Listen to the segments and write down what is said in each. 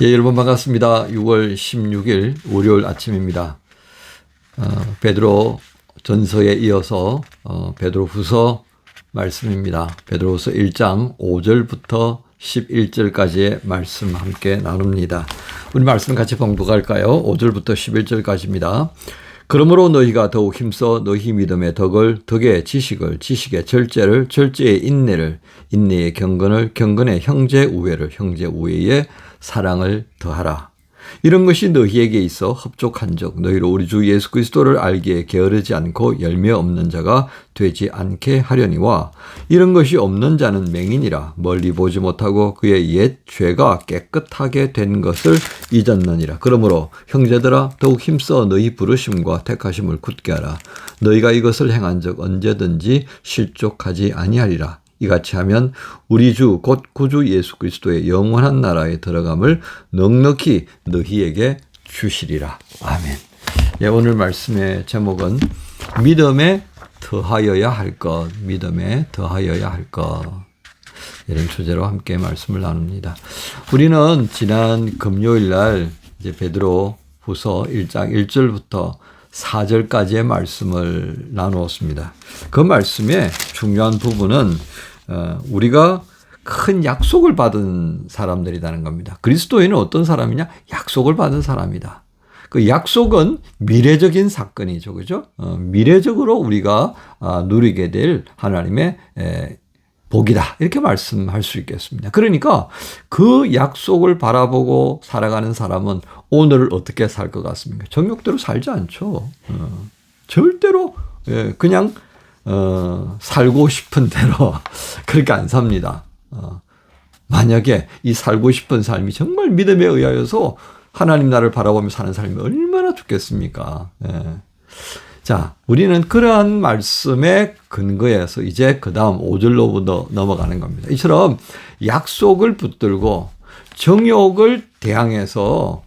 예, 여러분 반갑습니다. 6월 16일 월요일 아침입니다. 베드로 전서에 이어서 베드로 후서 말씀입니다. 베드로 후서 1장 5절부터 11절까지의 말씀 함께 나눕니다. 우리 말씀 같이 봉독할까요? 5절부터 11절까지입니다. 그러므로 너희가 더욱 힘써 너희 믿음의 덕을, 덕의 지식을, 지식의 절제를, 절제의 인내를, 인내의 경건을, 경건의 형제 우애를, 형제 우애의 사랑을 더하라. 이런 것이 너희에게 있어 흡족한 적 너희로 우리 주 예수 그리스도를 알기에 게으르지 않고 열매 없는 자가 되지 않게 하려니와 이런 것이 없는 자는 맹인이라 멀리 보지 못하고 그의 옛 죄가 깨끗하게 된 것을 잊었느니라. 그러므로 형제들아 더욱 힘써 너희 부르심과 택하심을 굳게 하라. 너희가 이것을 행한 적 언제든지 실족하지 아니하리라. 이같이 하면 우리 주 곧 구주 예수 그리스도의 영원한 나라에 들어감을 넉넉히 너희에게 주시리라. 아멘. 예, 오늘 말씀의 제목은 믿음에 더하여야 할 것, 믿음에 더하여야 할 것. 이런 주제로 함께 말씀을 나눕니다. 우리는 지난 금요일 날 이제 베드로 후서 1장 1절부터 4절까지의 말씀을 나누었습니다. 그 말씀의 중요한 부분은 우리가 큰 약속을 받은 사람들이라는 겁니다. 그리스도인은 어떤 사람이냐? 약속을 받은 사람이다. 그 약속은 미래적인 사건이죠. 그죠? 미래적으로 우리가 누리게 될 하나님의 복이다. 이렇게 말씀할 수 있겠습니다. 그러니까 그 약속을 바라보고 살아가는 사람은 오늘을 어떻게 살 것 같습니까? 정욕대로 살지 않죠. 절대로 그냥 살고 싶은 대로 그렇게 안 삽니다. 만약에 이 살고 싶은 삶이 정말 믿음에 의하여서 하나님 나라를 바라보며 사는 삶이 얼마나 좋겠습니까? 자, 우리는 그러한 말씀에 근거해서 이제 그 다음 5절로부터 넘어가는 겁니다. 이처럼 약속을 붙들고 정욕을 대항해서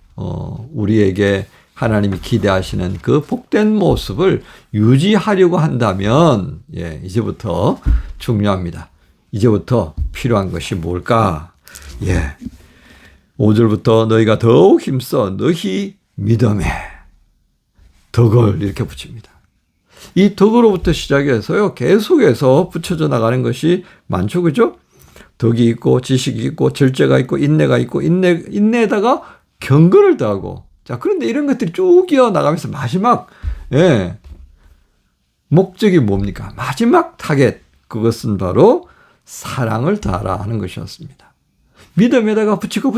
우리에게 하나님이 기대하시는 그 복된 모습을 유지하려고 한다면, 이제부터 중요합니다. 이제부터 필요한 것이 뭘까? 5절부터 너희가 더욱 힘써 너희 믿음에 덕을 이렇게 붙입니다. 이 덕으로부터 시작해서요, 계속해서 붙여져 나가는 것이 많죠. 그죠? 덕이 있고, 지식이 있고, 절제가 있고, 인내가 있고, 인내에다가 경건을 더하고, 자, 그런데 이런 것들이 쭉 이어나가면서 마지막, 목적이 뭡니까? 마지막 타겟, 그것은 바로 사랑을 더하라 하는 것이었습니다. 믿음에다가 붙이고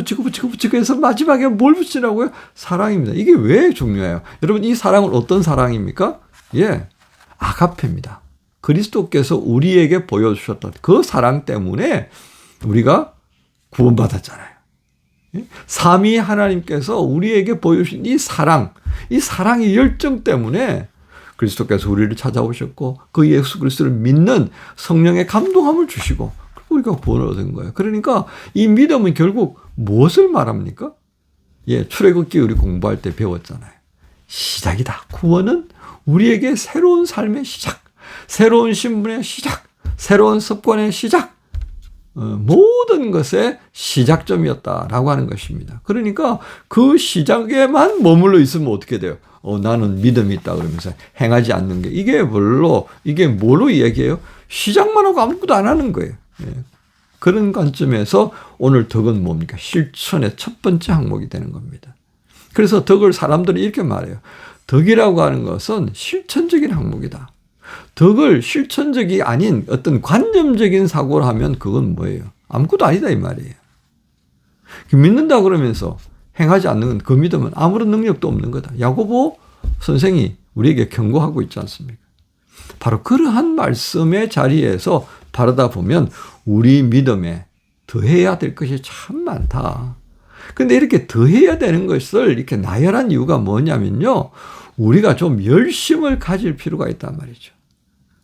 해서 마지막에 뭘 붙이라고요? 사랑입니다. 이게 왜 중요해요? 여러분, 이 사랑은 어떤 사랑입니까? 아가페입니다. 그리스도께서 우리에게 보여주셨던 그 사랑 때문에 우리가 구원받았잖아요. 삼위 하나님께서 우리에게 보여주신 이 사랑의 열정 때문에 그리스도께서 우리를 찾아오셨고 그 예수 그리스도를 믿는 성령의 감동함을 주시고 우리가 구원을 얻은 거예요. 그러니까 이 믿음은 결국 무엇을 말합니까? 출애굽기 우리 공부할 때 배웠잖아요. 시작이다. 구원은 우리에게 새로운 삶의 시작, 새로운 신분의 시작, 새로운 습관의 시작, 모든 것의 시작점이었다라고 하는 것입니다. 그러니까 그 시작에만 머물러 있으면 어떻게 돼요? 나는 믿음이 있다 그러면서 행하지 않는 게 이게 뭐로 얘기해요? 시작만 하고 아무것도 안 하는 거예요. 그런 관점에서 오늘 덕은 뭡니까? 실천의 첫 번째 항목이 되는 겁니다. 그래서 덕을 사람들은 이렇게 말해요. 덕이라고 하는 것은 실천적인 항목이다. 덕을 실천적이 아닌 어떤 관념적인 사고를 하면 그건 뭐예요? 아무것도 아니다 이 말이에요. 믿는다 그러면서 행하지 않는 그 믿음은 아무런 능력도 없는 거다. 야고보 선생이 우리에게 경고하고 있지 않습니까? 바로 그러한 말씀의 자리에서 바라다 보면 우리 믿음에 더해야 될 것이 참 많다. 근데 이렇게 더해야 되는 것을 이렇게 나열한 이유가 뭐냐면요. 우리가 좀 열심을 가질 필요가 있단 말이죠.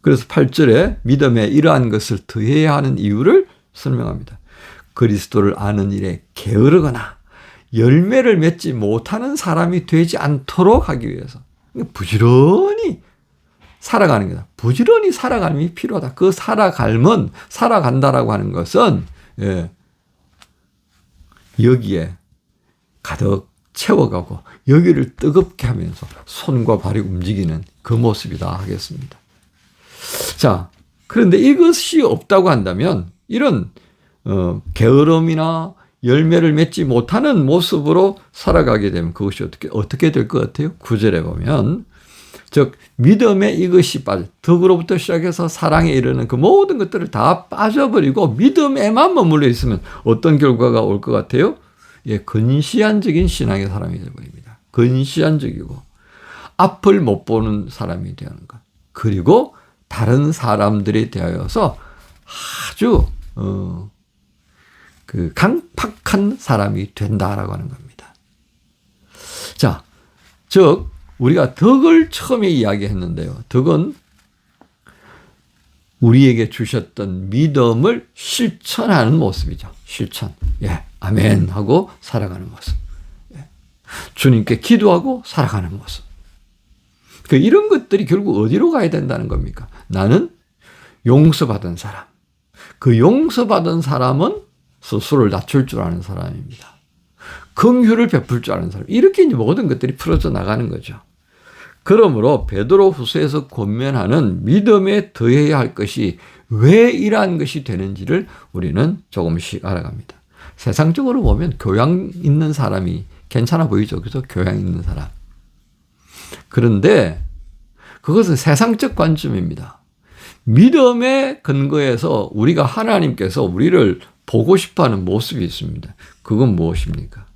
그래서 8절에 믿음에 이러한 것을 더해야 하는 이유를 설명합니다. 그리스도를 아는 일에 게으르거나 열매를 맺지 못하는 사람이 되지 않도록 하기 위해서 부지런히 살아가는 거다. 부지런히 살아감이 필요하다. 그 살아간다라고 하는 것은 여기에 가득 채워가고 여기를 뜨겁게 하면서 손과 발이 움직이는 그 모습이다 하겠습니다. 자, 그런데 이것이 없다고 한다면 이런 게으름이나 열매를 맺지 못하는 모습으로 살아가게 되면 그것이 어떻게 될 것 같아요? 9절에 보면 즉 믿음에 이것이 덕으로부터 시작해서 사랑에 이르는 그 모든 것들을 다 빠져버리고 믿음에만 머물러 있으면 어떤 결과가 올 것 같아요? 예, 근시안적인 신앙의 사람이 되어버립니다. 근시안적이고 앞을 못 보는 사람이 되는 것. 그리고 다른 사람들에 대하여서 아주 그 강팍한 사람이 된다라고 하는 겁니다. 자, 즉 우리가 덕을 처음에 이야기했는데요. 덕은 우리에게 주셨던 믿음을 실천하는 모습이죠. 실천. 예, 아멘 하고 살아가는 모습. 예. 주님께 기도하고 살아가는 모습. 이런 것들이 결국 어디로 가야 된다는 겁니까? 나는 용서받은 사람. 그 용서받은 사람은 스스로를 낮출 줄 아는 사람입니다. 긍휼을 베풀 줄 아는 사람. 이렇게 이제 모든 것들이 풀어져 나가는 거죠. 그러므로 베드로후서에서 권면하는 믿음에 더해야 할 것이 왜 이러한 것이 되는지를 우리는 조금씩 알아갑니다. 세상적으로 보면 교양 있는 사람이 괜찮아 보이죠. 그래서 교양 있는 사람. 그런데 그것은 세상적 관점입니다. 믿음의 근거에서 우리가 하나님께서 우리를 보고 싶어하는 모습이 있습니다. 그건 무엇입니까?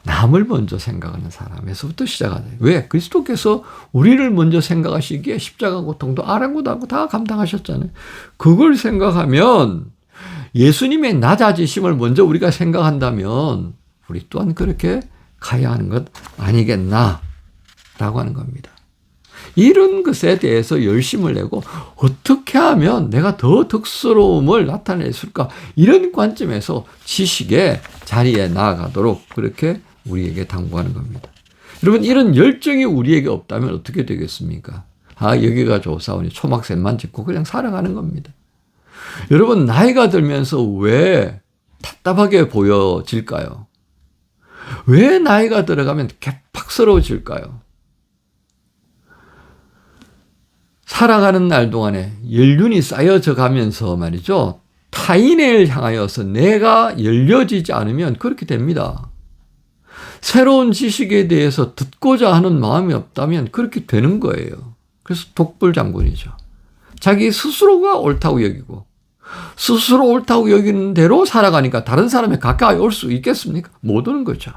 남을 먼저 생각하는 사람에서부터 시작하다. 왜? 그리스도께서 우리를 먼저 생각하시기에 십자가 고통도 아랑곳하고 다 감당하셨잖아요. 그걸 생각하면 예수님의 낮아지심을 먼저 우리가 생각한다면 우리 또한 그렇게 가야 하는 것 아니겠나? 라고 하는 겁니다. 이런 것에 대해서 열심을 내고 어떻게 하면 내가 더 덕스러움을 나타낼 수 있을까? 이런 관점에서 지식의 자리에 나아가도록 그렇게 우리에게 당부하는 겁니다. 여러분, 이런 열정이 우리에게 없다면 어떻게 되겠습니까? 여기가 좋사오니 초막샘만 짓고 그냥 살아가는 겁니다. 여러분, 나이가 들면서 왜 답답하게 보여질까요? 왜 나이가 들어가면 개팍스러워질까요? 살아가는 날 동안에 연륜이 쌓여져 가면서 말이죠. 타인을 향하여서 내가 열려지지 않으면 그렇게 됩니다. 새로운 지식에 대해서 듣고자 하는 마음이 없다면 그렇게 되는 거예요. 그래서 독불장군이죠. 자기 스스로가 옳다고 여기고 스스로 옳다고 여기는 대로 살아가니까 다른 사람에 가까이 올 수 있겠습니까? 못 오는 거죠.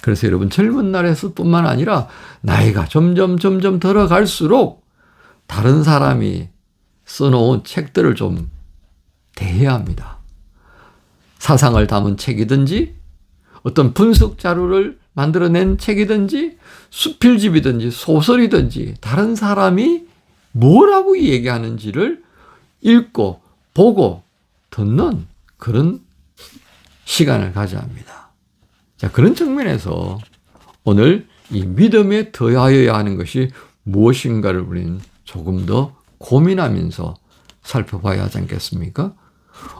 그래서 여러분 젊은 날에서 뿐만 아니라 나이가 점점 들어갈수록 다른 사람이 써놓은 책들을 좀 대해야 합니다. 사상을 담은 책이든지 어떤 분석 자료를 만들어낸 책이든지 수필집이든지 소설이든지 다른 사람이 뭐라고 얘기하는지를 읽고 보고 듣는 그런 시간을 가져야 합니다. 자, 그런 측면에서 오늘 이 믿음에 더하여야 하는 것이 무엇인가를 우리는 조금 더 고민하면서 살펴봐야 하지 않겠습니까?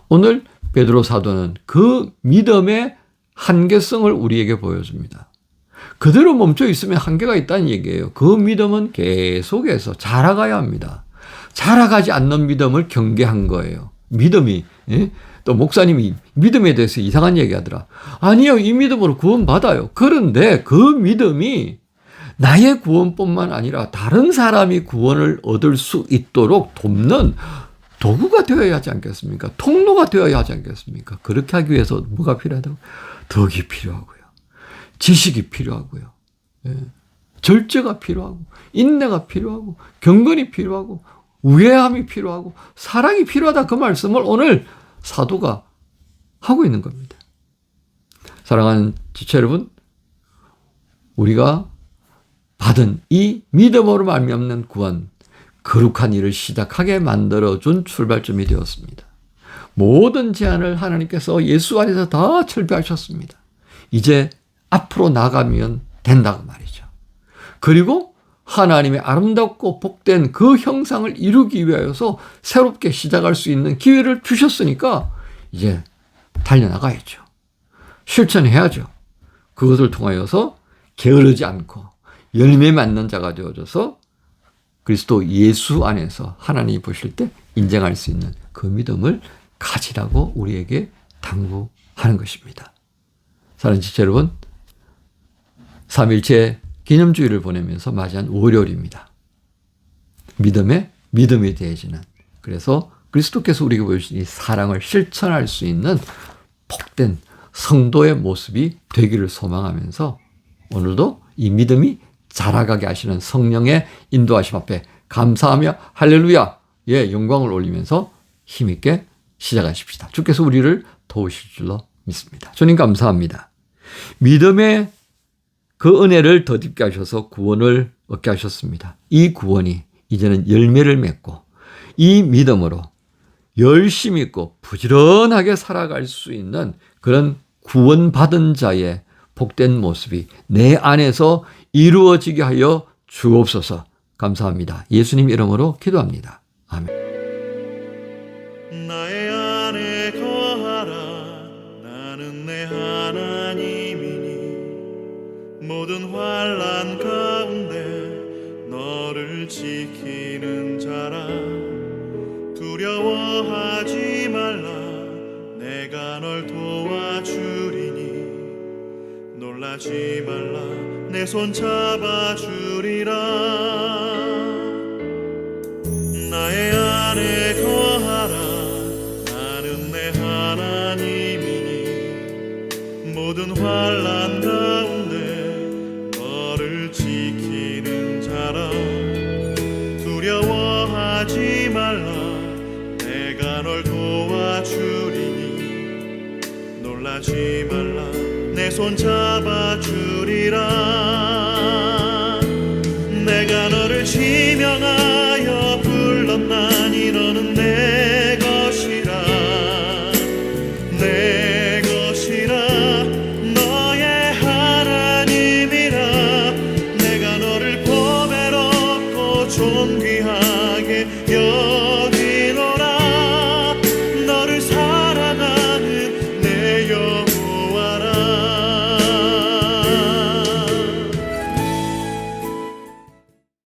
오늘 베드로 사도는 그 믿음의 한계성을 우리에게 보여줍니다. 그대로 멈춰 있으면 한계가 있다는 얘기예요. 그 믿음은 계속해서 자라가야 합니다. 자라가지 않는 믿음을 경계한 거예요. 믿음이, 또 목사님이 믿음에 대해서 이상한 얘기 하더라. 아니요, 이 믿음으로 구원받아요. 그런데 그 믿음이 나의 구원뿐만 아니라 다른 사람이 구원을 얻을 수 있도록 돕는 도구가 되어야 하지 않겠습니까? 통로가 되어야 하지 않겠습니까? 그렇게 하기 위해서 뭐가 필요하다고? 덕이 필요하고요. 지식이 필요하고요. 절제가 필요하고 인내가 필요하고 경건이 필요하고 우애함이 필요하고 사랑이 필요하다, 그 말씀을 오늘 사도가 하고 있는 겁니다. 사랑하는 지체 여러분, 우리가 받은 이 믿음으로 말미암는 구원, 거룩한 일을 시작하게 만들어준 출발점이 되었습니다. 모든 제한을 하나님께서 예수 안에서 다 철폐하셨습니다. 이제 앞으로 나가면 된다고 말이죠. 그리고 하나님의 아름답고 복된 그 형상을 이루기 위하여서 새롭게 시작할 수 있는 기회를 주셨으니까 이제 달려나가야죠. 실천해야죠. 그것을 통하여서 게으르지 않고 열매 맺는 자가 되어져서 그리스도 예수 안에서 하나님이 보실 때 인정할 수 있는 그 믿음을 가지라고 우리에게 당부하는 것입니다. 사랑하는 지체 여러분, 3.1체 기념주의를 보내면서 맞이한 월요일입니다. 믿음이 대해지는, 그래서 그리스도께서 우리에게 보여주신 이 사랑을 실천할 수 있는 복된 성도의 모습이 되기를 소망하면서 오늘도 이 믿음이 자라가게 하시는 성령의 인도하심 앞에 감사하며 할렐루야, 예, 영광을 올리면서 힘있게 시작하십시다. 주께서 우리를 도우실 줄로 믿습니다. 주님 감사합니다. 믿음의 그 은혜를 덧입게 하셔서 구원을 얻게 하셨습니다. 이 구원이 이제는 열매를 맺고 이 믿음으로 열심히 있고 부지런하게 살아갈 수 있는 그런 구원받은 자의 복된 모습이 내 안에서 이루어지게 하여 주옵소서. 감사합니다. 예수님 이름으로 기도합니다. 아멘. 나의 안에 거하라. 나는 내 하나님이니 모든 환난 가운데 너를 지키는 자라. 두려워하지 말라. 내가 널 도와주리니 놀라지 말라. 내 손 잡아주리라. 나의 안에 거하라. 나는 내 하나님이니 모든 환난 가운데 너를 지키는 자라. 두려워하지 말라. 내가 널 도와주리니 놀라지 말라. 내 손 잡아주리라. 내가 너를 지명하여 불렀나.